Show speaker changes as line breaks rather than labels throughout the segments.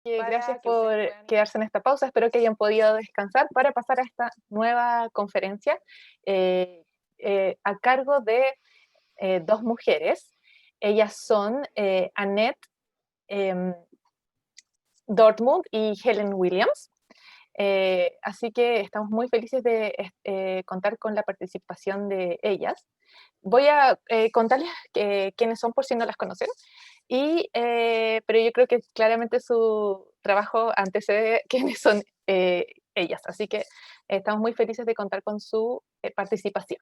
que gracias por quedarse en esta pausa. Espero que hayan podido descansar para pasar a esta nueva conferencia a cargo de dos mujeres. Ellas son Annette Dortmund y Helen Williams. Así que estamos muy felices de contar con la participación de ellas. Voy a contarles quiénes son por si no las conocen, pero yo creo que claramente su trabajo antecede quiénes son ellas, así que estamos muy felices de contar con su participación.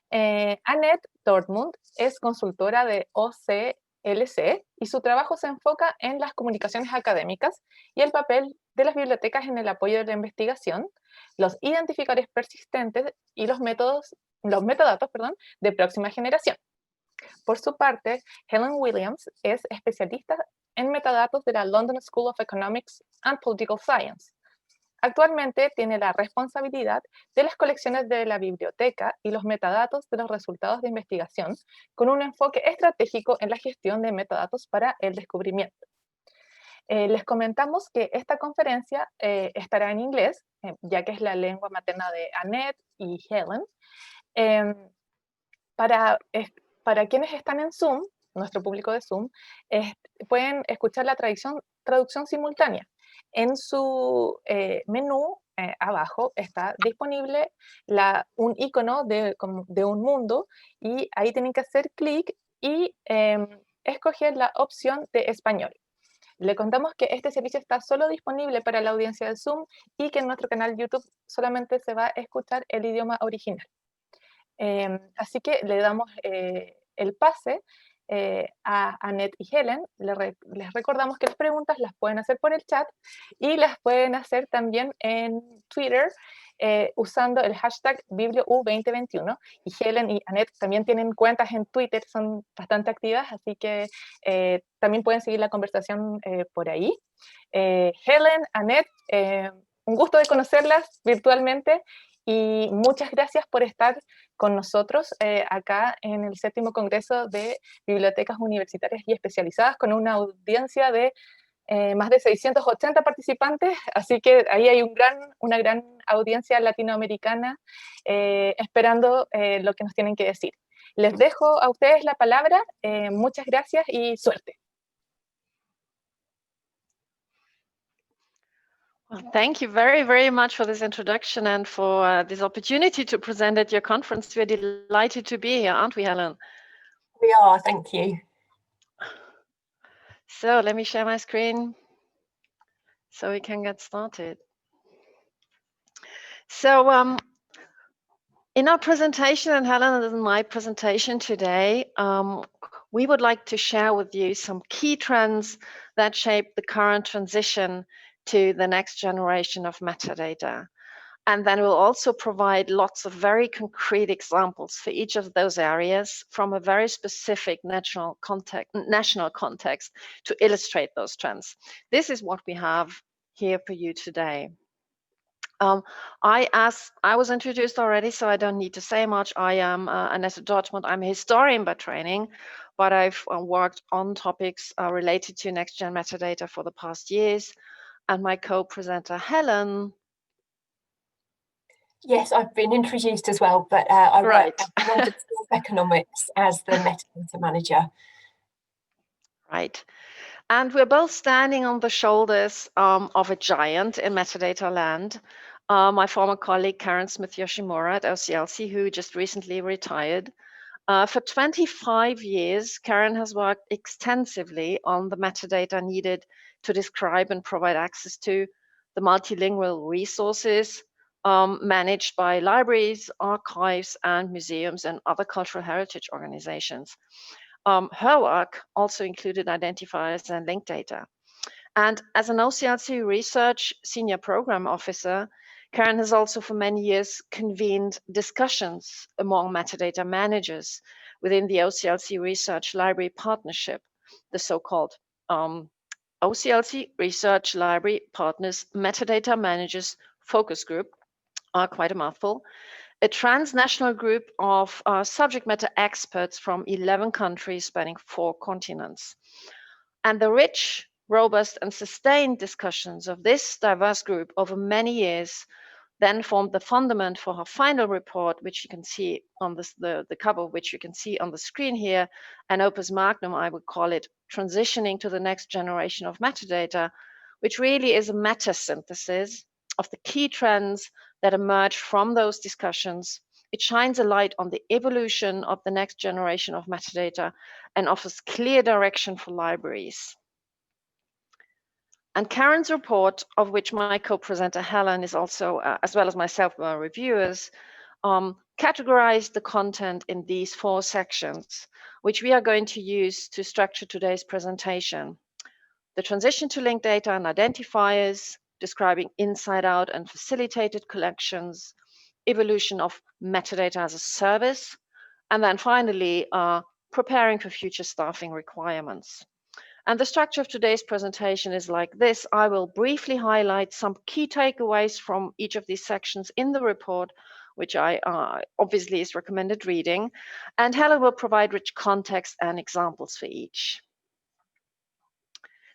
Annette Dortmund es consultora de OCLC y su trabajo se enfoca en las comunicaciones académicas y el papel de las bibliotecas en el apoyo de la investigación, los identificadores persistentes y los metadatos, de próxima generación. Por su parte, Helen Williams es especialista en metadatos de la London School of Economics and Political Science. Actualmente tiene la responsabilidad de las colecciones de la biblioteca y los metadatos de los resultados de investigación, con un enfoque estratégico en la gestión de metadatos para el descubrimiento. Les comentamos que esta conferencia estará en inglés, ya que es la lengua materna de Annette y Helen. Para quienes están en Zoom, nuestro público de Zoom, pueden escuchar la traducción simultánea. En su menú abajo está disponible un icono de un mundo y ahí tienen que hacer clic y escoger la opción de español. Le contamos que este servicio está solo disponible para la audiencia de Zoom y que en nuestro canal YouTube solamente se va a escuchar el idioma original. Así que le damos el pase a Annette y Helen. Les recordamos que las preguntas las pueden hacer por el chat y las pueden hacer también en Twitter usando el hashtag BiblioU2021. Y Helen y Annette también tienen cuentas en Twitter, son bastante activas, así que también pueden seguir la conversación por ahí. Helen, Annette, un gusto de conocerlas virtualmente y muchas gracias por estar con nosotros acá en el 7º Congreso de Bibliotecas Universitarias y Especializadas, con una audiencia de más de 680 participantes, así que ahí hay una gran audiencia latinoamericana esperando lo que nos tienen que decir. Les dejo a ustedes la palabra, muchas gracias y suerte.
Well, thank you very, very much for this introduction and for this opportunity to present at your conference. We're delighted to be here, aren't we, Helen?
We are, thank you.
So let me share my screen so we can get started. So in our presentation, and Helen, this is my presentation today, we would like to share with you some key trends that shape the current transition to the next generation of metadata. And then we'll also provide lots of very concrete examples for each of those areas from a very specific national context to illustrate those trends. This is what we have here for you today. I was introduced already, so I don't need to say much. I am Annette Dortmund. I'm a historian by training, but I've worked on topics related to next-gen metadata for the past years. And my co-presenter, Helen.
Yes, I've been introduced as well, but I work at the London School of Economics as the metadata manager.
Right. And we're both standing on the shoulders of a giant in metadata land. My former colleague, Karen Smith-Yoshimura at OCLC, who just recently retired. For 25 years, Karen has worked extensively on the metadata needed to describe and provide access to the multilingual resources managed by libraries, archives, and museums and other cultural heritage organizations. Her work also included identifiers and linked data. And as an OCLC research senior program officer, Karen has also for many years convened discussions among metadata managers within the OCLC Research Library Partnership, the so-called OCLC Research Library Partners Metadata Managers Focus Group, quite a mouthful, a transnational group of subject matter experts from 11 countries spanning 4 continents. And the rich Robust and sustained discussions of this diverse group over many years then formed the fundament for her final report, which you can see on the cover, which you can see on the screen here, an opus magnum, I would call it, Transitioning to the Next Generation of Metadata, which really is a meta-synthesis of the key trends that emerged from those discussions. It shines a light on the evolution of the next generation of metadata and offers clear direction for libraries. And Karen's report, of which my co-presenter Helen is also, as well as myself, were reviewers, categorized the content in these 4 sections, which we are going to use to structure today's presentation. The transition to linked data and identifiers, describing inside-out and facilitated collections, evolution of metadata as a service, and then finally, preparing for future staffing requirements. And the structure of today's presentation is like this. I will briefly highlight some key takeaways from each of these sections in the report, which I obviously is recommended reading, and Helen will provide rich context and examples for each.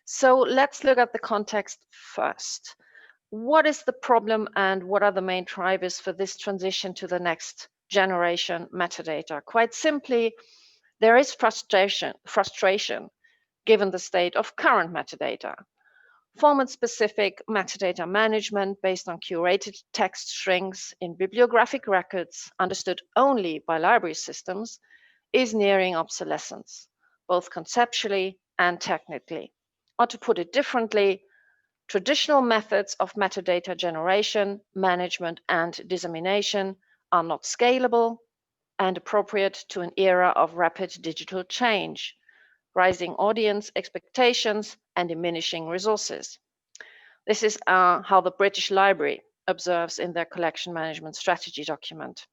So let's look at the context first. What is the problem and what are the main drivers for this transition to the next generation metadata? Quite simply, there is frustration given the state of current metadata. Format-specific metadata management based on curated text strings in bibliographic records understood only by library systems is nearing obsolescence, both conceptually and technically. Or to put it differently, traditional methods of metadata generation, management, and dissemination are not scalable and appropriate to an era of rapid digital change, rising audience expectations, and diminishing resources. This is how the British Library observes in their collection management strategy document.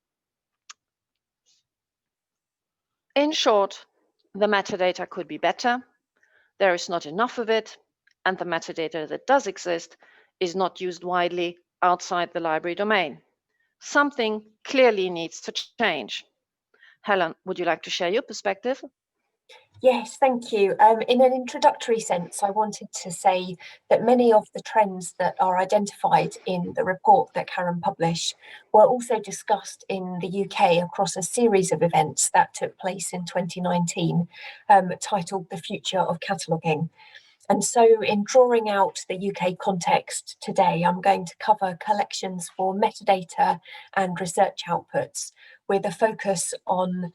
In short, the metadata could be better, there is not enough of it, and the metadata that does exist is not used widely outside the library domain. Something clearly needs to change. Helen, would you like to share your perspective?
Yes, thank you. In an introductory sense, I wanted to say that many of the trends that are identified in the report that Karen published were also discussed in the UK across a series of events that took place in 2019, titled The Future of Cataloguing. And so in drawing out the UK context today, I'm going to cover collections for metadata and research outputs with a focus on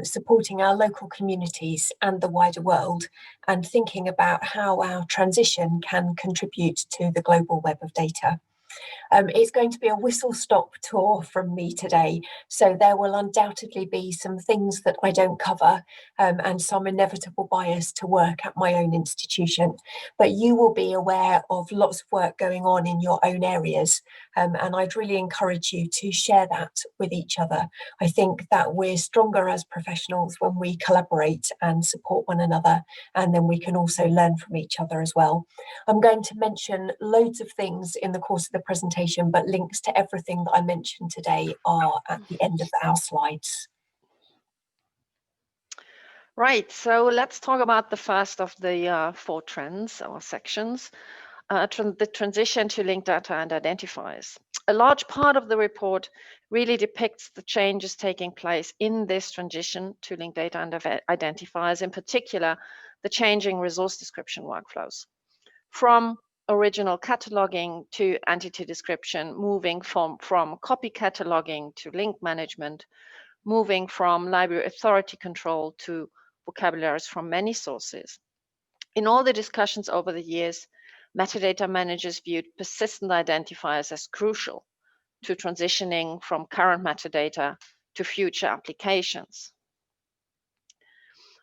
supporting our local communities and the wider world, and thinking about how our transition can contribute to the global web of data. It's going to be a whistle-stop tour from me today, so there will undoubtedly be some things that I don't cover and some inevitable bias to work at my own institution, but you will be aware of lots of work going on in your own areas, and I'd really encourage you to share that with each other. I think that we're stronger as professionals when we collaborate and support one another, and then we can also learn from each other as well. I'm going to mention loads of things in the course of the presentation, but links to everything that I mentioned today are at the end of our slides.
Right, so let's talk about the first of the 4 trends or sections, the transition to linked data and identifiers. A large part of the report really depicts the changes taking place in this transition to linked data and identifiers, in particular, the changing resource description workflows. From original cataloging to entity description, moving from copy cataloging to link management, moving from library authority control to vocabularies from many sources. In all the discussions over the years, metadata managers viewed persistent identifiers as crucial to transitioning from current metadata to future applications.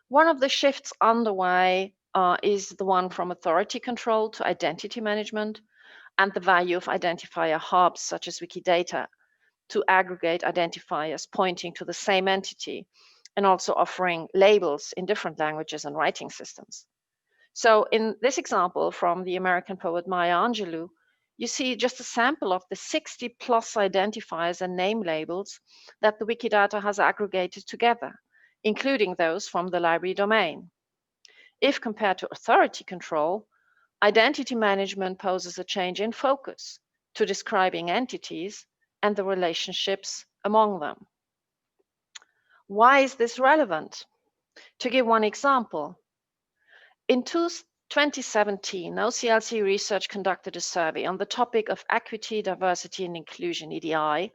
One of the shifts underway is the one from authority control to identity management, and the value of identifier hubs such as Wikidata to aggregate identifiers pointing to the same entity, and also offering labels in different languages and writing systems. So in this example from the American poet Maya Angelou, you see just a sample of the 60+ identifiers and name labels that the Wikidata has aggregated together, including those from the library domain. If compared to authority control, Identity management poses a change in focus to describing entities and the relationships among them. Why is this relevant? To give one example, in 2017, OCLC Research conducted a survey on the topic of equity, diversity, and inclusion, EDI,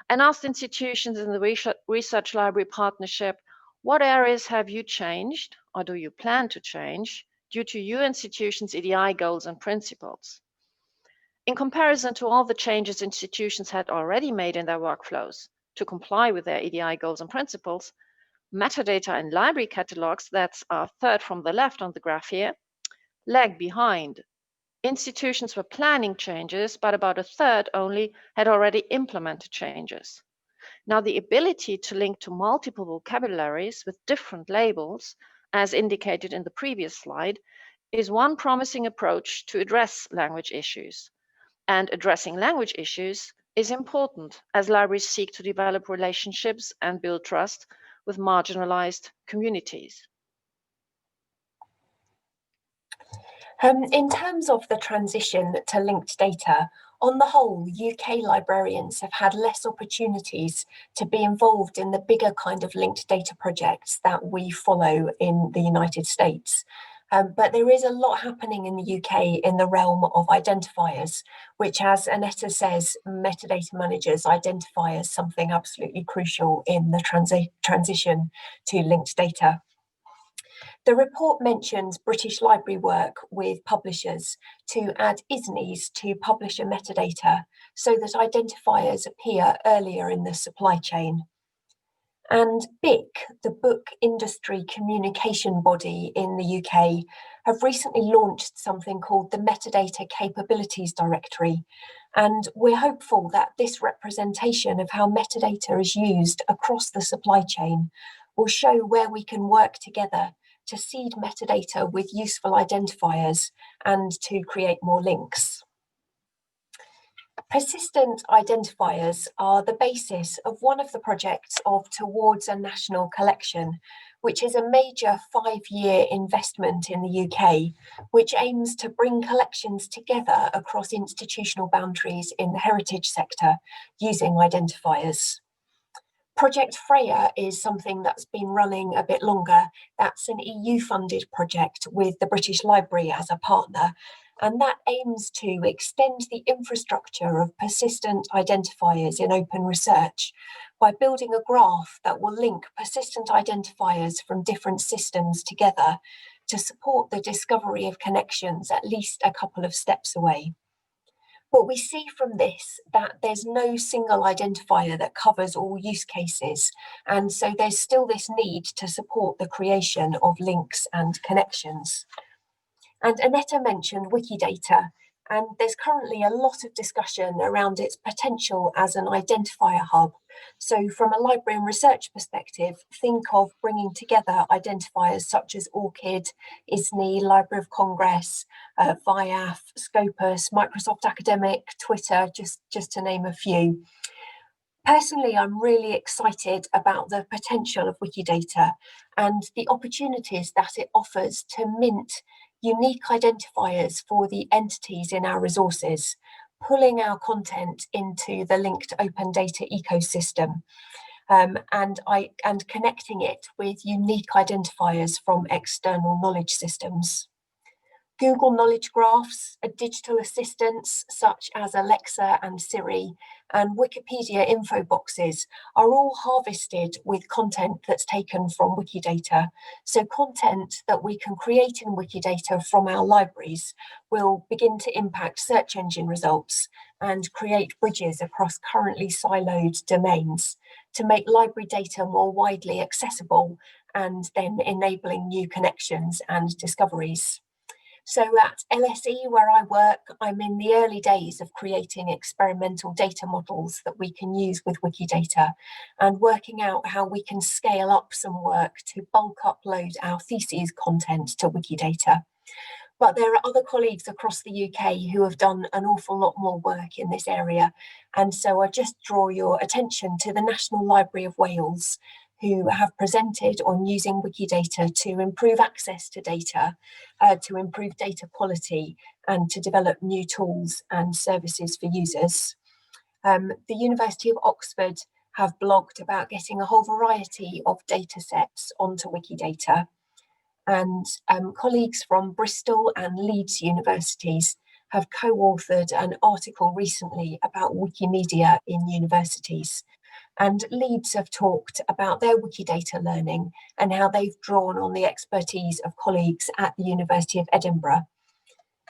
and asked institutions in the Research Library Partnership, what areas have you changed or do you plan to change due to your institution's EDI goals and principles? In comparison to all the changes institutions had already made in their workflows to comply with their EDI goals and principles, metadata and library catalogs, that's our third from the left on the graph here, lag behind. Institutions were planning changes, but about a third only had already implemented changes. Now, the ability to link to multiple vocabularies with different labels, as indicated in the previous slide, is one promising approach to address language issues. And addressing language issues is important as libraries seek to develop relationships and build trust with marginalized communities.
In terms of the transition to linked data, on the whole, UK librarians have had less opportunities to be involved in the bigger kind of linked data projects that we follow in the United States. But there is a lot happening in the UK in the realm of identifiers, which, as Annette says, metadata managers identify as something absolutely crucial in the transition to linked data. The report mentions British Library work with publishers to add ISNIs to publisher metadata so that identifiers appear earlier in the supply chain. And BIC, the Book Industry Communication Body in the UK, have recently launched something called the Metadata Capabilities Directory. And we're hopeful that this representation of how metadata is used across the supply chain will show where we can work together to seed metadata with useful identifiers and to create more links. Persistent identifiers are the basis of one of the projects of Towards a National Collection, which is a major 5-year investment in the UK, which aims to bring collections together across institutional boundaries in the heritage sector using identifiers. Project Freya is something that's been running a bit longer. That's an EU-funded project with the British Library as a partner, and that aims to extend the infrastructure of persistent identifiers in open research by building a graph that will link persistent identifiers from different systems together to support the discovery of connections at least a couple of steps away. But we see from this that there's no single identifier that covers all use cases, and so there's still this need to support the creation of links and connections. And Annette mentioned Wikidata, and there's currently a lot of discussion around its potential as an identifier hub. So from a library and research perspective, think of bringing together identifiers such as ORCID, ISNI, Library of Congress, VIAF, Scopus, Microsoft Academic, Twitter, just to name a few. Personally, I'm really excited about the potential of Wikidata and the opportunities that it offers to mint unique identifiers for the entities in our resources, pulling our content into the linked open data ecosystem, and connecting it with unique identifiers from external knowledge systems. Google Knowledge Graphs, digital assistants such as Alexa and Siri, and Wikipedia info boxes are all harvested with content that's taken from Wikidata. So content that we can create in Wikidata from our libraries will begin to impact search engine results and create bridges across currently siloed domains to make library data more widely accessible and then enabling new connections and discoveries. So at LSE, where I work, I'm in the early days of creating experimental data models that we can use with Wikidata and working out how we can scale up some work to bulk upload our theses content to Wikidata. But there are other colleagues across the UK who have done an awful lot more work in this area. And so I just draw your attention to the National Library of Wales, who have presented on using Wikidata to improve access to data, to improve data quality, and to develop new tools and services for users. The University of Oxford have blogged about getting a whole variety of data sets onto Wikidata. And colleagues from Bristol and Leeds universities have co-authored an article recently about Wikimedia in universities. And Leeds have talked about their Wikidata learning and how they've drawn on the expertise of colleagues at the University of Edinburgh.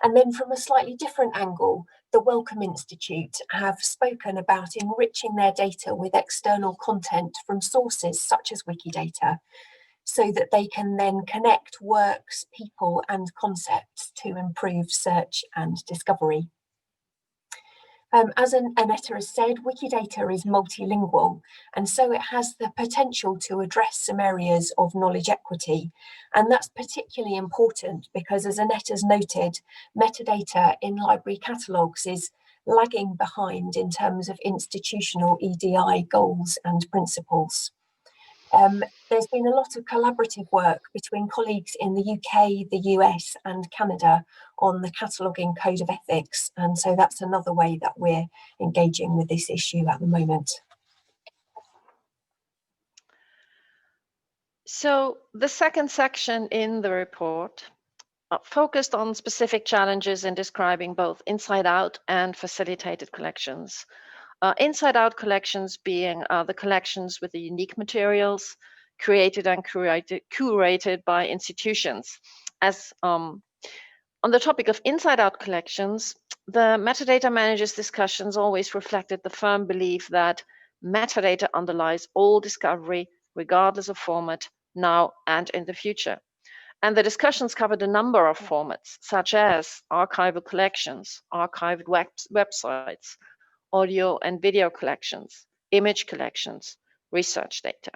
And then from a slightly different angle, the Wellcome Institute have spoken about enriching their data with external content from sources such as Wikidata, so that they can then connect works, people, and concepts to improve search and discovery. As Annette has said, Wikidata is multilingual, and so it has the potential to address some areas of knowledge equity. And that's particularly important because, as Annette has noted, metadata in library catalogues is lagging behind in terms of institutional EDI goals and principles. There's been a lot of collaborative work between colleagues in the UK, the US and Canada on the cataloguing code of ethics. And so that's another way that we're engaging with this issue at the moment.
So the second section in the report focused on specific challenges in describing both inside-out and facilitated collections. Inside-out collections being the collections with the unique materials created and curated by institutions. As on the topic of inside-out collections, the metadata managers' discussions always reflected the firm belief that metadata underlies all discovery, regardless of format, now and in the future. And the discussions covered a number of formats, such as archival collections, archived websites, audio and video collections, image collections, research data.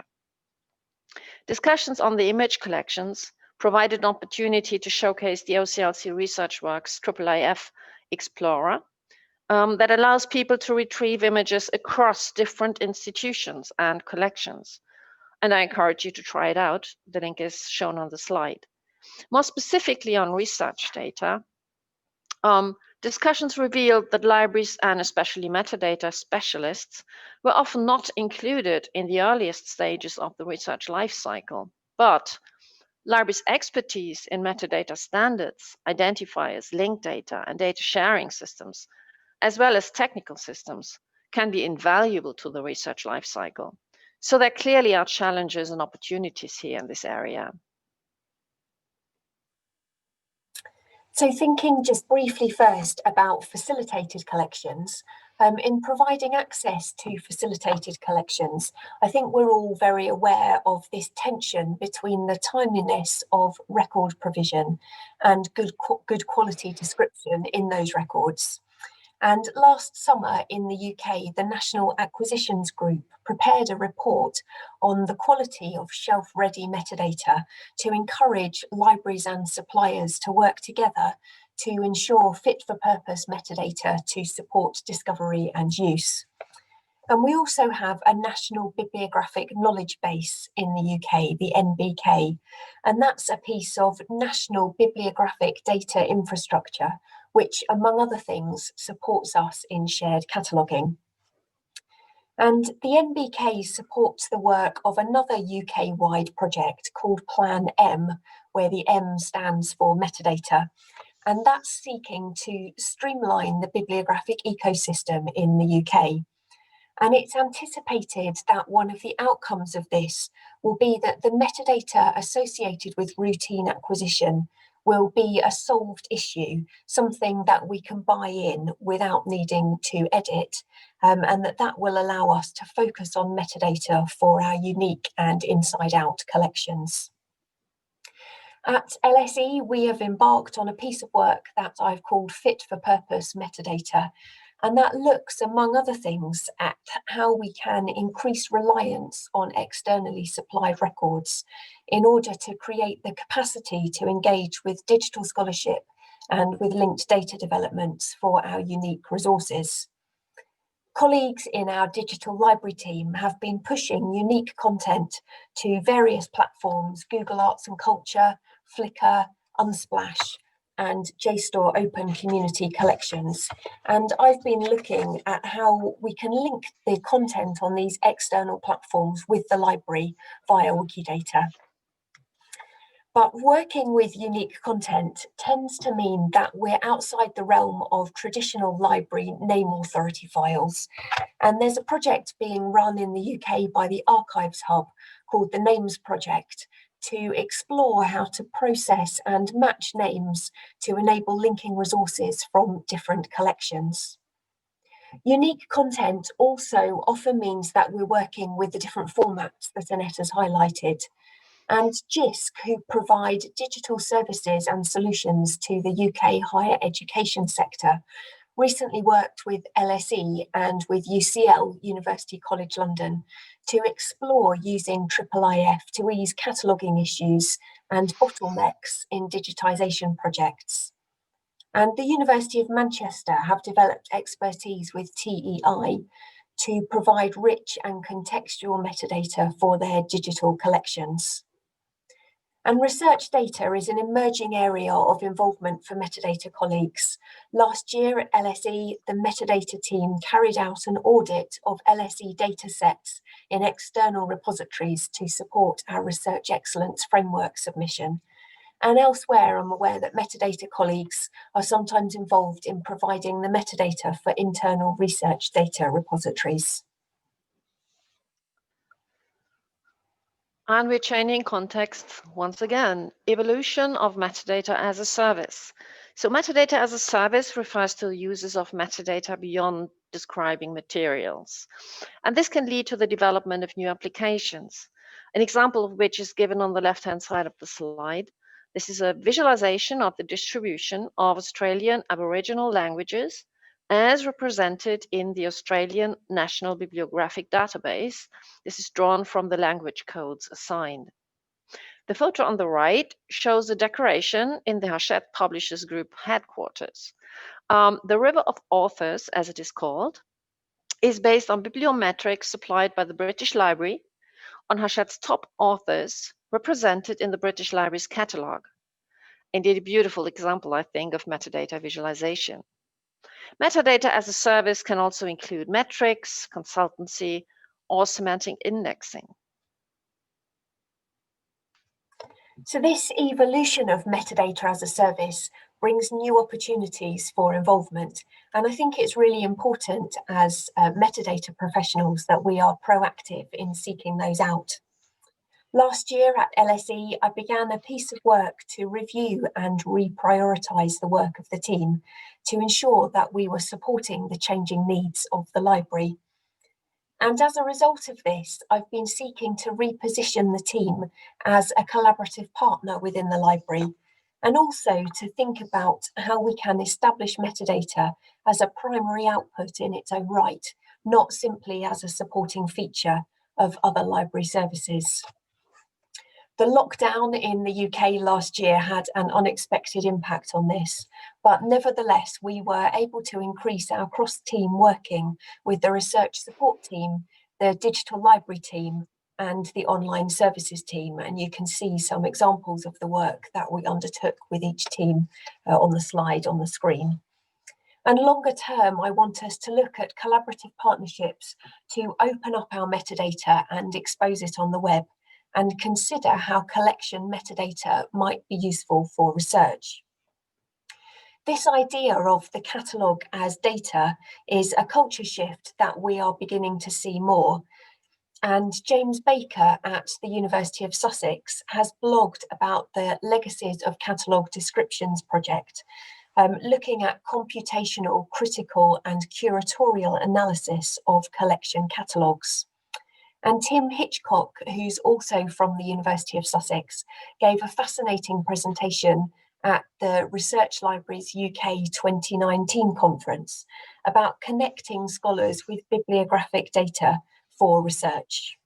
Discussions on the image collections provided an opportunity to showcase the OCLC research works IIIF Explorer that allows people to retrieve images across different institutions and collections. And I encourage you to try it out. The link is shown on the slide. More specifically on research data, discussions revealed that libraries and especially metadata specialists were often not included in the earliest stages of the research lifecycle, but libraries' expertise in metadata standards, identifiers, linked data, and data sharing systems, as well as technical systems, can be invaluable to the research lifecycle. So there clearly are challenges and opportunities here in this area.
So thinking just briefly first about facilitated collections, in providing access to facilitated collections, I think we're all very aware of this tension between the timeliness of record provision and good quality description in those records. And last summer in the UK, the National Acquisitions Group prepared a report on the quality of shelf-ready metadata to encourage libraries and suppliers to work together to ensure fit-for-purpose metadata to support discovery and use. And we also have a National Bibliographic Knowledge Base in the UK, the NBK, and that's a piece of national bibliographic data infrastructure, which, among other things, supports us in shared cataloguing. And the NBK supports the work of another UK-wide project called Plan M, where the M stands for metadata, and that's seeking to streamline the bibliographic ecosystem in the UK. And it's anticipated that one of the outcomes of this will be that the metadata associated with routine acquisition will be a solved issue, something that we can buy in without needing to edit, and that will allow us to focus on metadata for our unique and inside-out collections. At LSE, we have embarked on a piece of work that I've called Fit for Purpose Metadata, and that looks, among other things, at how we can increase reliance on externally supplied records in order to create the capacity to engage with digital scholarship and with linked data developments for our unique resources. Colleagues in our digital library team have been pushing unique content to various platforms, Google Arts and Culture, Flickr, Unsplash, and JSTOR Open Community Collections. And I've been looking at how we can link the content on these external platforms with the library via Wikidata. But working with unique content tends to mean that we're outside the realm of traditional library name authority files. And there's a project being run in the UK by the Archives Hub called the Names Project to explore how to process and match names to enable linking resources from different collections. Unique content also often means that we're working with the different formats that Annette has highlighted. And JISC, who provide digital services and solutions to the UK higher education sector, recently worked with LSE and with UCL, University College London, to explore using IIIF to ease cataloguing issues and bottlenecks in digitisation projects. And the University of Manchester have developed expertise with TEI to provide rich and contextual metadata for their digital collections. And research data is an emerging area of involvement for metadata colleagues. Last year at LSE, the metadata team carried out an audit of LSE datasets in external repositories to support our Research Excellence Framework submission. And elsewhere, I'm aware that metadata colleagues are sometimes involved in providing the metadata for internal research data repositories.
And we're changing context once again, evolution of metadata as a service. So metadata as a service refers to the uses of metadata beyond describing materials. And this can lead to the development of new applications. An example of which is given on the left-hand side of the slide. This is a visualization of the distribution of Australian Aboriginal languages as represented in the Australian National Bibliographic Database. This is drawn from the language codes assigned. The photo on the right shows a decoration in the Hachette Publishers Group headquarters. The River of Authors, as it is called, is based on bibliometrics supplied by the British Library on Hachette's top authors represented in the British Library's catalogue. Indeed, a beautiful example, I think, of metadata visualization. Metadata as a service can also include metrics, consultancy, or semantic indexing.
So this evolution of metadata as a service brings new opportunities for involvement. And I think it's really important as metadata professionals that we are proactive in seeking those out. Last year at LSE, I began a piece of work to review and reprioritise the work of the team to ensure that we were supporting the changing needs of the library. And as a result of this, I've been seeking to reposition the team as a collaborative partner within the library, and also to think about how we can establish metadata as a primary output in its own right, not simply as a supporting feature of other library services. The lockdown in the UK last year had an unexpected impact on this, but nevertheless, we were able to increase our cross-team working with the research support team, the digital library team, and the online services team. And you can see some examples of the work that we undertook with each team on the slide on the screen. And longer term, I want us to look at collaborative partnerships to open up our metadata and expose it on the web, and consider how collection metadata might be useful for research. This idea of the catalogue as data is a culture shift that we are beginning to see more. And James Baker at the University of Sussex has blogged about the Legacies of Catalogue Descriptions project, looking at computational, critical and curatorial analysis of collection catalogues. And Tim Hitchcock, who's also from the University of Sussex, gave a fascinating presentation at the Research Libraries UK 2019 conference about connecting scholars with bibliographic data for research.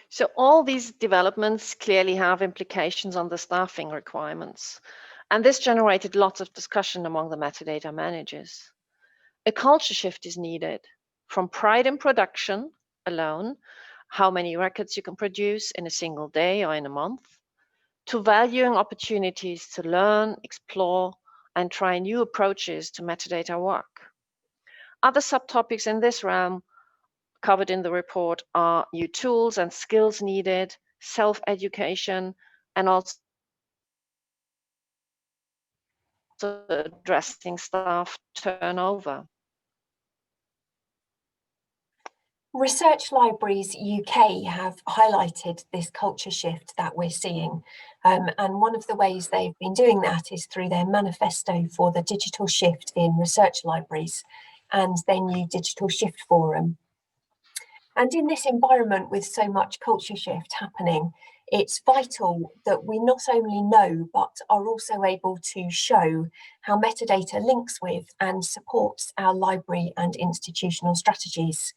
So all these developments clearly have implications on the staffing requirements. And this generated lots of discussion among the metadata managers. A culture shift is needed from pride in production alone, how many records you can produce in a single day or in a month, to valuing opportunities to learn, explore, and try new approaches to metadata work. Other subtopics in this realm covered in the report are new tools and skills needed, self-education, and also addressing staff turnover.
Research Libraries UK have highlighted this culture shift that we're seeing. And one of the ways they've been doing that is through their manifesto for the digital shift in research libraries and their new digital shift forum. And in this environment with so much culture shift happening, it's vital that we not only know, but are also able to show how metadata links with and supports our library and institutional strategies.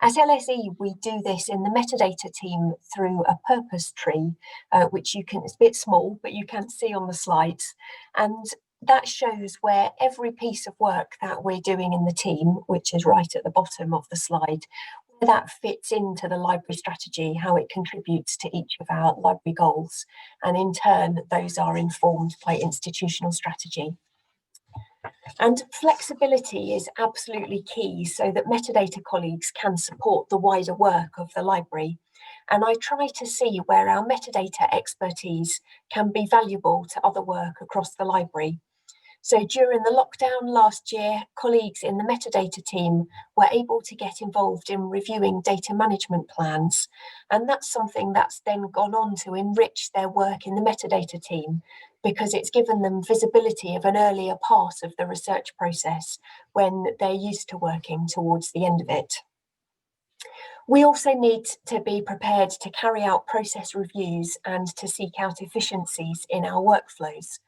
At LSE, we do this in the metadata team through a purpose tree, which you can, it's a bit small, but you can see on the slides. And that shows where every piece of work that we're doing in the team, which is right at the bottom of the slide, where that fits into the library strategy, how it contributes to each of our library goals. And in turn, those are informed by institutional strategy. And flexibility is absolutely key so that metadata colleagues can support the wider work of the library. And I try to see where our metadata expertise can be valuable to other work across the library. So during the lockdown last year, colleagues in the metadata team were able to get involved in reviewing data management plans. And that's something that's then gone on to enrich their work in the metadata team, because it's given them visibility of an earlier part of the research process when they're used to working towards the end of it. We also need to be prepared to carry out process reviews and to seek out efficiencies in our workflows.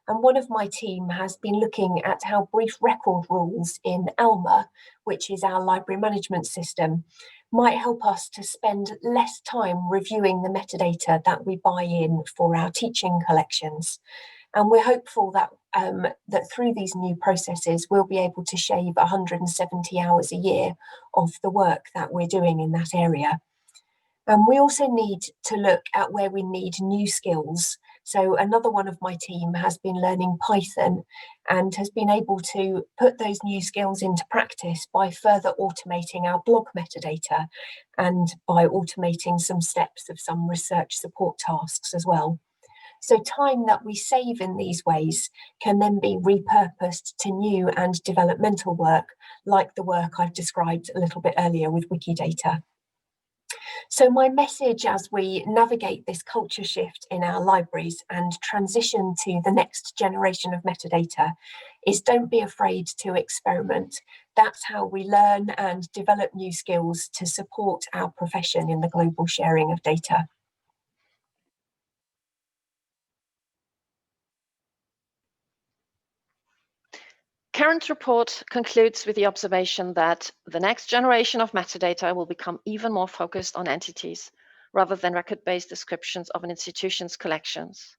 And one of my team has been looking at how brief record rules in ELMA, which is our library management system, might help us to spend less time reviewing the metadata that we buy in for our teaching collections. And we're hopeful that, that through these new processes, we'll be able to shave 170 hours a year of the work that we're doing in that area. And we also need to look at where we need new skills. So another one of my team has been learning Python and has been able to put those new skills into practice by further automating our blog metadata and by automating some steps of some research support tasks as well. So time that we save in these ways can then be repurposed to new and developmental work, like the work I've described a little bit earlier with Wikidata. So my message as we navigate this culture shift in our libraries and transition to the next generation of metadata is don't be afraid to experiment. That's how we learn and develop new skills to support our profession in the global sharing of data.
Karen's report concludes with the observation that the next generation of metadata will become even more focused on entities rather than record-based descriptions of an institution's collections.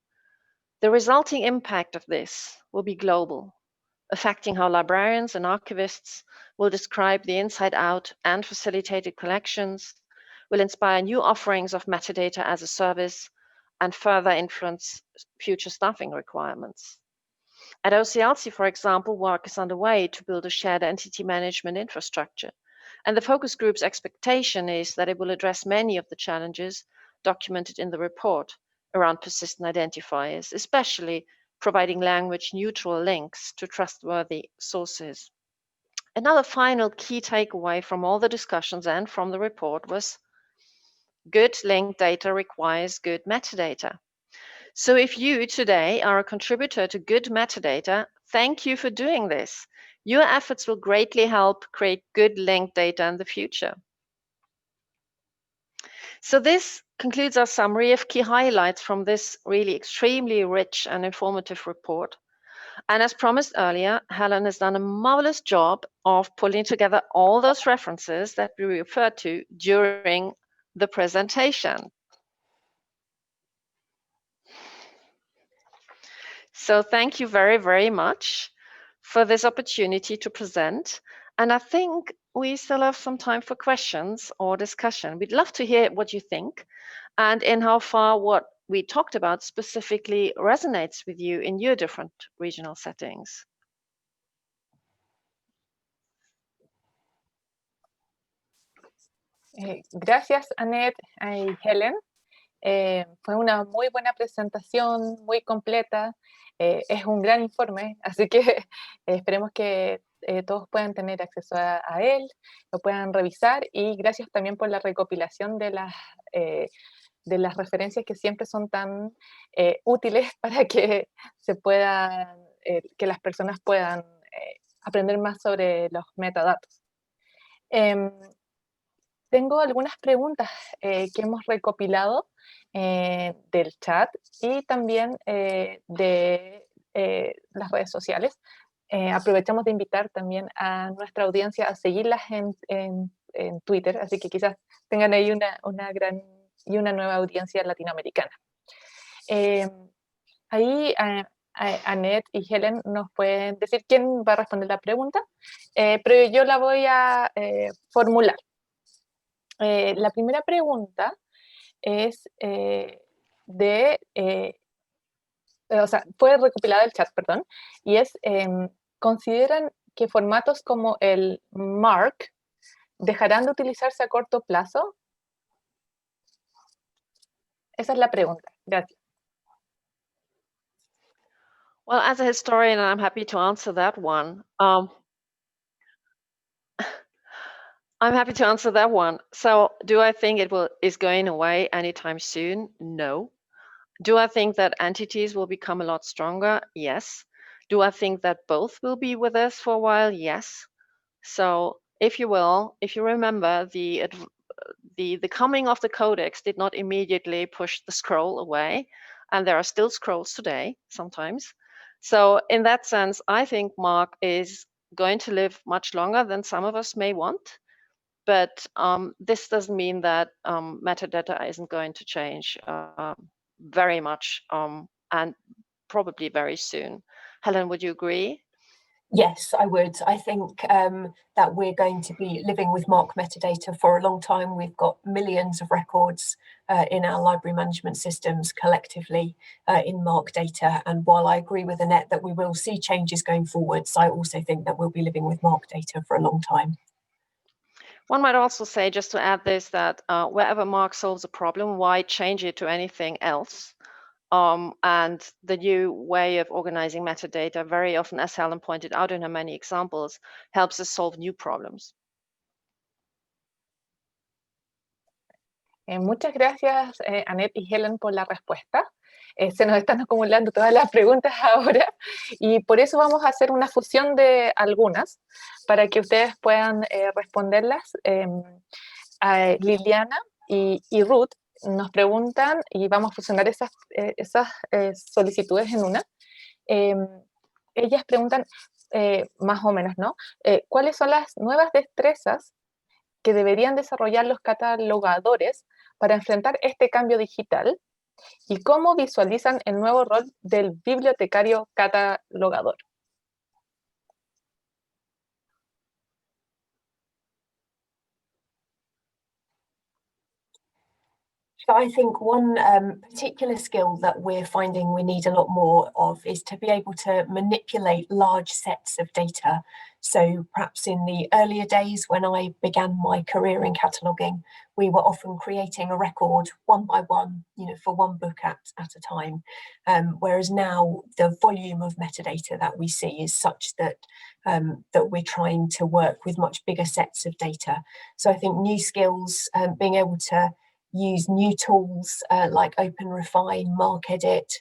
The resulting impact of this will be global, affecting how librarians and archivists will describe the inside out and facilitated collections, will inspire new offerings of metadata as a service, and further influence future staffing requirements. At OCLC, for example, work is underway to build a shared entity management infrastructure, and the focus group's expectation is that it will address many of the challenges documented in the report around persistent identifiers, especially providing language-neutral links to trustworthy sources. Another final key takeaway from all the discussions and from the report was good linked data requires good metadata. So if you today are a contributor to good metadata, thank you for doing this. Your efforts will greatly help create good linked data in the future. So this concludes our summary of key highlights from this really extremely rich and informative report. And as promised earlier, Helen has done a marvelous job of pulling together all those references that we referred to during the presentation. So thank you very, very much. for this opportunity to present. And I think we still have some time for questions or discussion. We'd love to hear what you think and in how far what we talked about specifically resonates with you in your different regional settings.
Gracias, Annette y Helen. Fue una muy buena presentación, muy completa. Es un gran informe, así que esperemos que todos puedan tener acceso a él, lo puedan revisar, y gracias también por la recopilación de las referencias que siempre son tan útiles para que se puedan, que las personas puedan aprender más sobre los metadatos. Tengo algunas preguntas que hemos recopilado del chat y también de las redes sociales. Aprovechamos de invitar también a nuestra audiencia a seguirlas en Twitter, así que quizás tengan ahí una gran y una nueva audiencia latinoamericana. Ahí Annette y Helen nos pueden decir quién va a responder la pregunta, pero yo la voy a formular. La primera pregunta es o sea, fue recopilada del chat, perdón, y es, ¿consideran que formatos como el MARC dejarán de utilizarse a corto plazo? Esa es la pregunta. Gracias.
Well, as a historian, I'm happy to answer that one. I'm happy to answer that one. So, do I think it is going away anytime soon? No. Do I think that entities will become a lot stronger? Yes. Do I think that both will be with us for a while? Yes. So, if you remember, the coming of the codex did not immediately push the scroll away, and there are still scrolls today sometimes. So, in that sense, I think MARC is going to live much longer than some of us may want. But this doesn't mean that metadata isn't going to change very much and probably very soon. Helen, would you agree?
Yes, I would. I think that we're going to be living with MARC metadata for a long time. We've got millions of records in our library management systems collectively in MARC data. And while I agree with Annette that we will see changes going forwards, I also think that we'll be living with MARC data for a long time.
One might also say, just to add this, that wherever MARC solves a problem, why change it to anything else? And the new way of organizing metadata very often, as Helen pointed out in her many examples, helps us solve new problems.
Muchas gracias, Annette y Helen, por la respuesta. Se nos están acumulando todas las preguntas ahora y por eso vamos a hacer una fusión de algunas para que ustedes puedan responderlas. Liliana y Ruth nos preguntan y vamos a fusionar esas solicitudes en una. Ellas preguntan más o menos, ¿no? ¿Cuáles son las nuevas destrezas que deberían desarrollar los catalogadores para enfrentar este cambio digital? ¿Y cómo visualizan el nuevo rol del bibliotecario catalogador?
So I think one particular skill that we're finding we need a lot more of is to be able to manipulate large sets of data. So perhaps in the earlier days when I began my career in cataloguing, we were often creating a record one by one, for one book at a time. Whereas now the volume of metadata that we see is such that we're trying to work with much bigger sets of data. So I think new skills, being able to use new tools like OpenRefine, MarcEdit,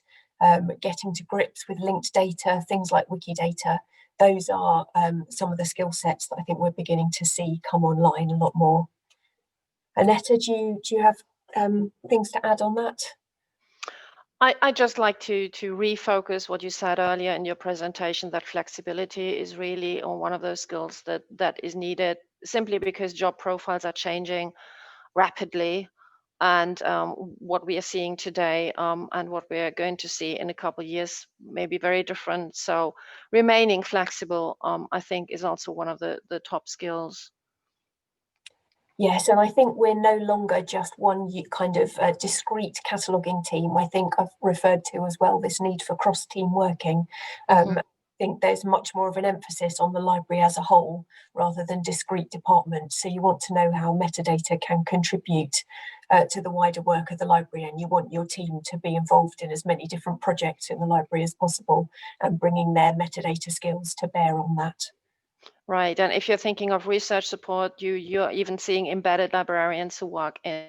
getting to grips with linked data, things like Wikidata. Those are some of the skill sets that I think we're beginning to see come online a lot more. Annette, do you have things to add on that?
I'd just like to refocus what you said earlier in your presentation, that flexibility is really one of those skills that is needed simply because job profiles are changing rapidly. and what we are seeing today and what we are going to see in a couple of years may be very different. So remaining flexible, I think, is also one of the top skills.
Yes, and I think we're no longer just one kind of discrete cataloguing team. I think I've referred to as well this need for cross-team working. I think there's much more of an emphasis on the library as a whole rather than discrete departments. So you want to know how metadata can contribute to the wider work of the library, and you want your team to be involved in as many different projects in the library as possible and bringing their metadata skills to bear on that.
Right, and if you're thinking of research support, you're even seeing embedded librarians who work in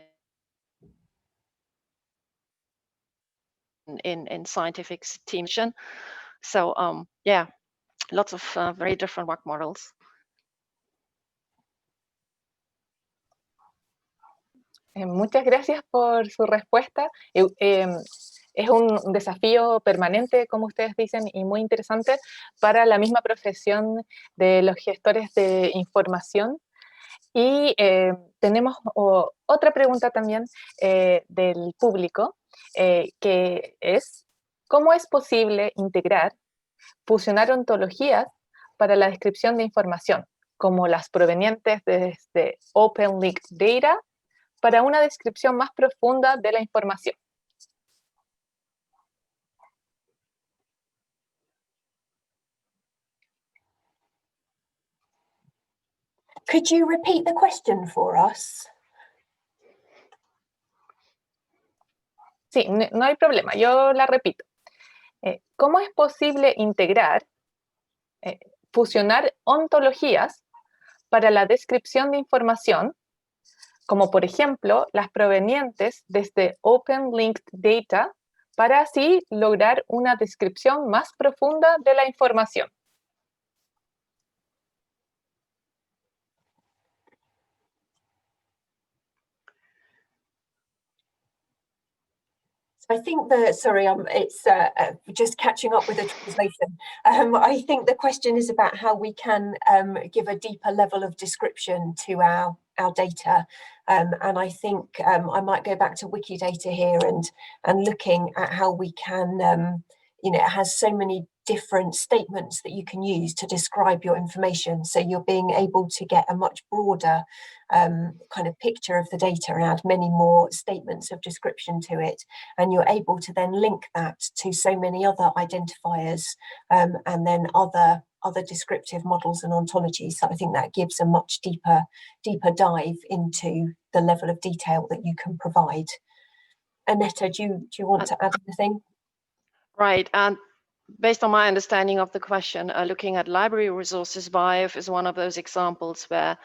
scientific teams. So yeah, lots of very different work models.
Muchas gracias por su respuesta. Es un desafío permanente, como ustedes dicen, y muy interesante para la misma profesión de los gestores de información. Y tenemos otra pregunta también del público, que es, ¿cómo es posible integrar, fusionar ontologías para la descripción de información, como las provenientes desde Open Linked Data, para una descripción más profunda de la información?
Could you repeat the question for us?
Sí, no hay problema, yo la repito. ¿Cómo es posible integrar, fusionar ontologías para la descripción de información, como por ejemplo las provenientes desde Open Linked Data, para así lograr una descripción más profunda de la información?
I think it's just catching up with the translation. I think the question is about how we can give a deeper level of description to our data. And I think I might go back to Wikidata here and looking at how we can, it has so many different statements that you can use to describe your information. So you're being able to get a much broader kind of picture of the data and add many more statements of description to it. And you're able to then link that to so many other identifiers and then other descriptive models and ontologies. So I think that gives a much deeper dive into the level of detail that you can provide. Annette, do you want to add anything?
Right, and based on my understanding of the question, looking at library resources, VIVE is one of those examples where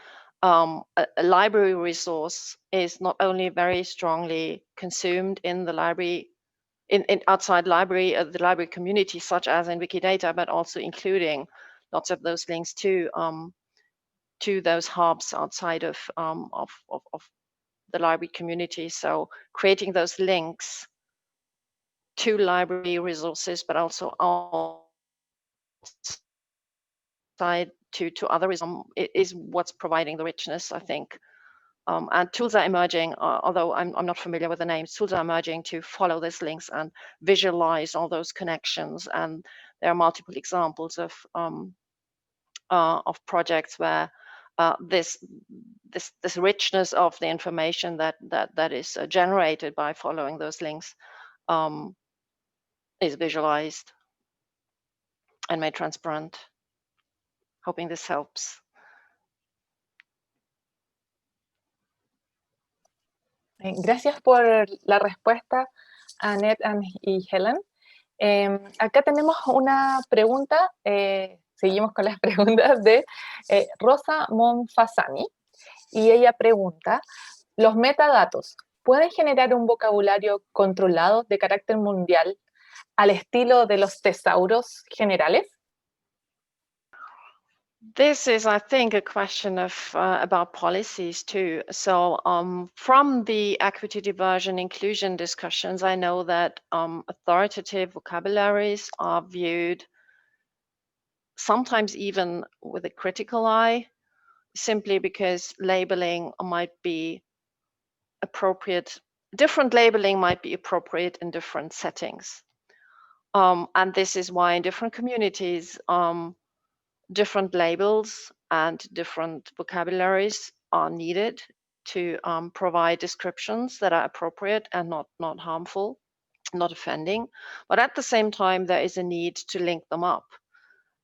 a library resource is not only very strongly consumed in the library, in outside library, the library community, such as in Wikidata, but also including lots of those links to those hubs outside of the library community. So creating those links to library resources, but also outside to other resources is what's providing the richness, I think. And tools are emerging, although I'm not familiar with the names, tools are emerging to follow these links and visualize all those connections. And there are multiple examples of projects where this richness of the information that is generated by following those links is visualized and made transparent. Hoping this helps.
Gracias por la respuesta, Annette y Helen. Acá tenemos una pregunta, seguimos con las preguntas de Rosa Monfasani, y ella pregunta, ¿los metadatos pueden generar un vocabulario controlado de carácter mundial al estilo de los tesauros generales?
This is, I think, a question of about policies too. So from the equity, diversion, inclusion discussions, I know that authoritative vocabularies are viewed sometimes even with a critical eye, simply because labeling might be appropriate different labeling might be appropriate in different settings. And this is why in different communities, different labels and different vocabularies are needed to provide descriptions that are appropriate and not harmful, not offending. But at the same time, there is a need to link them up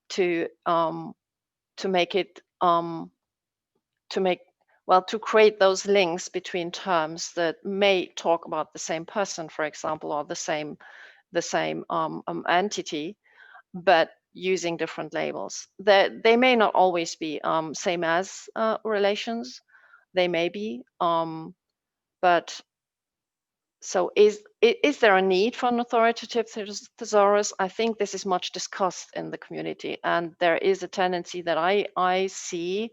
to make it to create those links between terms that may talk about the same person, for example, or the same entity, but using different labels. They may not always be same as relations. They may be, but so is there a need for an authoritative thesaurus? I think this is much discussed in the community, and there is a tendency that I see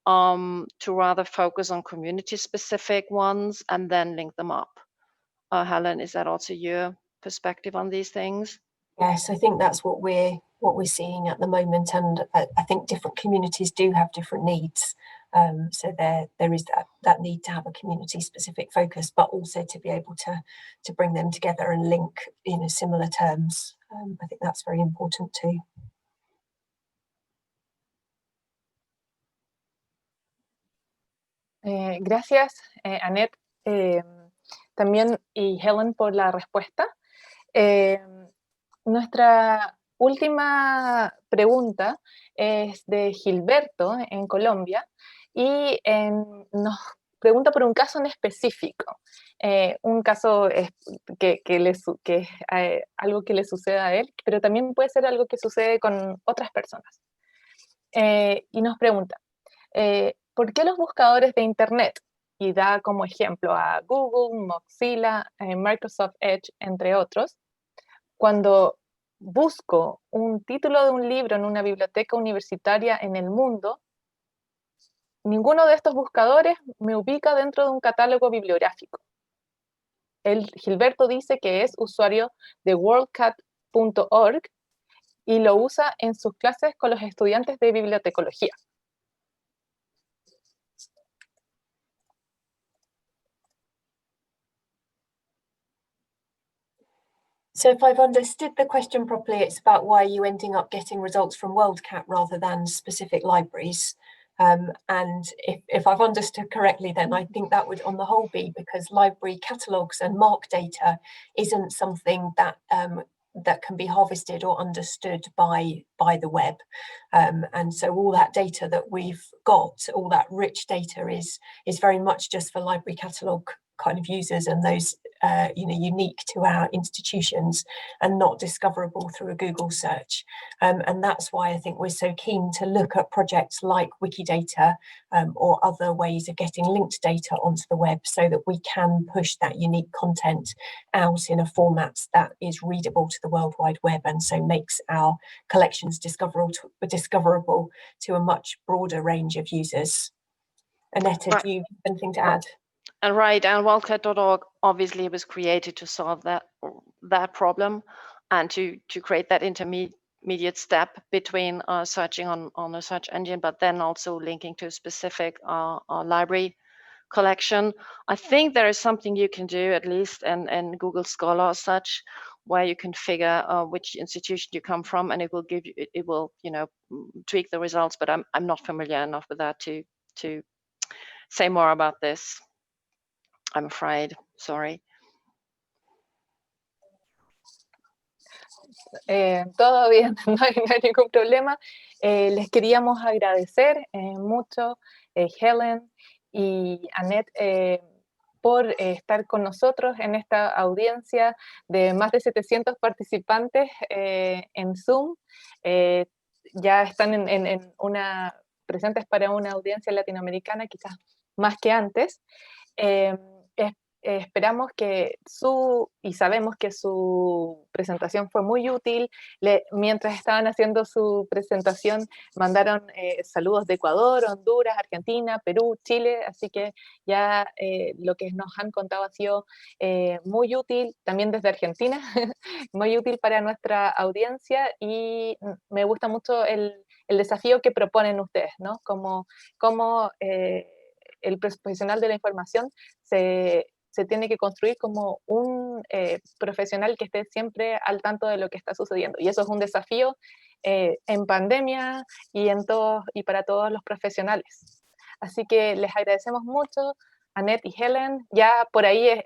to rather focus on community-specific ones and then link them up. Helen, is that also your perspective on these things?
Yes, I think that's what we're seeing at the moment, and I think different communities do have different needs. So there is that need to have a community-specific focus, but also to be able to bring them together and link similar terms. I think that's very important too.
Gracias, Annette, también y Helen por la respuesta. Nuestra última pregunta es de Gilberto en Colombia y nos pregunta por un caso en específico, un caso que es algo que le suceda a él, pero también puede ser algo que sucede con otras personas. Y nos pregunta, ¿por qué los buscadores de Internet, y da como ejemplo a Google, Mozilla, Microsoft Edge, entre otros, cuando busco un título de un libro en una biblioteca universitaria en el mundo, ninguno de estos buscadores me ubica dentro de un catálogo bibliográfico? Gilberto dice que es usuario de worldcat.org y lo usa en sus clases con los estudiantes de bibliotecología.
So if I've understood the question properly, it's about why are you ending up getting results from WorldCat rather than specific libraries. And if I've understood correctly, then I think that would on the whole be because library catalogues and MARC data isn't something that that can be harvested or understood by the web. And so all that data that we've got, all that rich data is very much just for library catalogue kind of users and those unique to our institutions and not discoverable through a Google search. And that's why I think we're so keen to look at projects like Wikidata or other ways of getting linked data onto the web so that we can push that unique content out in a format that is readable to the World Wide Web and so makes our collections discoverable to a much broader range of users. Annette, do you have anything to add?
Right, and worldcat.org obviously was created to solve that problem and to create that intermediate step between searching on a search engine, but then also linking to a specific library collection. I think there is something you can do, at least in Google Scholar or such, where you can figure which institution you come from, and it will give you, it will tweak the results. But I'm not familiar enough with that to say more about this. I'm afraid, sorry.
Todo bien, no hay ningún problema. Les queríamos agradecer mucho, Helen y Annette, por estar con nosotros en esta audiencia de más de 700 participantes en Zoom. Ya están presentes para una audiencia latinoamericana, quizás más que antes. Esperamos que y sabemos que su presentación fue muy útil. Mientras estaban haciendo su presentación, mandaron saludos de Ecuador, Honduras, Argentina, Perú, Chile, así que ya lo que nos han contado ha sido muy útil, también desde Argentina, muy útil para nuestra audiencia y me gusta mucho el desafío que proponen ustedes, ¿no? Como el profesional de la información se se tiene que construir como un profesional que esté siempre al tanto de lo que está sucediendo. Y eso es un desafío en pandemia y para todos los profesionales. Así que les agradecemos mucho, Annette y Helen. Ya por ahí es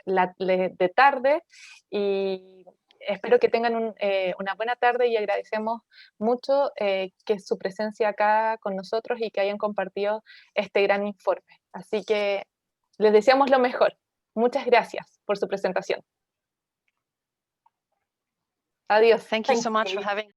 de tarde y espero que tengan una buena tarde y agradecemos mucho que su presencia acá con nosotros y que hayan compartido este gran informe. Así que les deseamos lo mejor. Muchas gracias por su presentación. Adiós.
Thank you
Thank
so much for
you.
having